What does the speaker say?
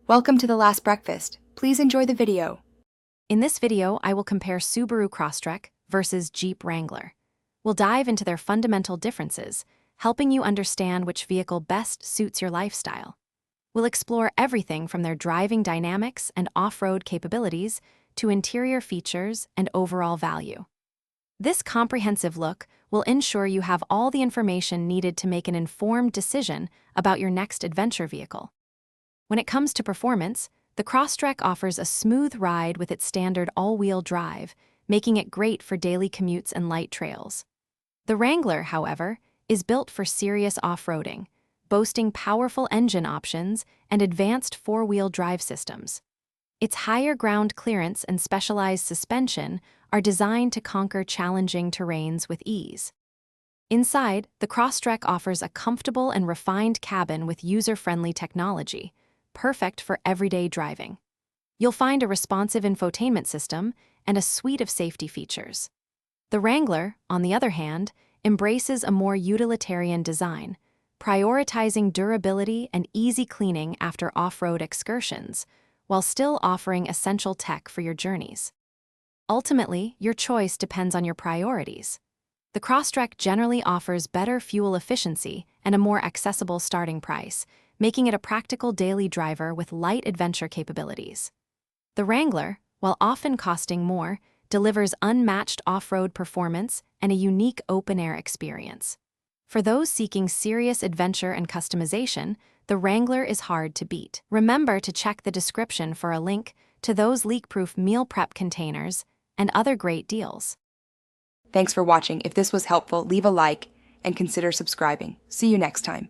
Welcome to The Last Breakfast. Please enjoy the video. In this video, I will compare Subaru Crosstrek versus Jeep Wrangler. We'll dive into their fundamental differences, helping you understand which vehicle best suits your lifestyle. We'll explore everything from their driving dynamics and off-road capabilities to interior features and overall value. This comprehensive look will ensure you have all the information needed to make an informed decision about your next adventure vehicle. When it comes to performance, the Crosstrek offers a smooth ride with its standard all-wheel drive, making it great for daily commutes and light trails. The Wrangler, however, is built for serious off-roading, boasting powerful engine options and advanced four-wheel drive systems. Its higher ground clearance and specialized suspension are designed to conquer challenging terrains with ease. Inside, the Crosstrek offers a comfortable and refined cabin with user-friendly technology, perfect for everyday driving. You'll find a responsive infotainment system and a suite of safety features. The Wrangler, on the other hand, embraces a more utilitarian design, prioritizing durability and easy cleaning after off-road excursions, while still offering essential tech for your journeys. Ultimately, your choice depends on your priorities. The Crosstrek generally offers better fuel efficiency and a more accessible starting price, making it a practical daily driver with light adventure capabilities. The Wrangler, while often costing more, delivers unmatched off-road performance and a unique open-air experience. For those seeking serious adventure and customization, the Wrangler is hard to beat. Remember to check the description for a link to those leak-proof meal prep containers and other great deals. Thanks for watching. If this was helpful, leave a like and consider subscribing. See you next time.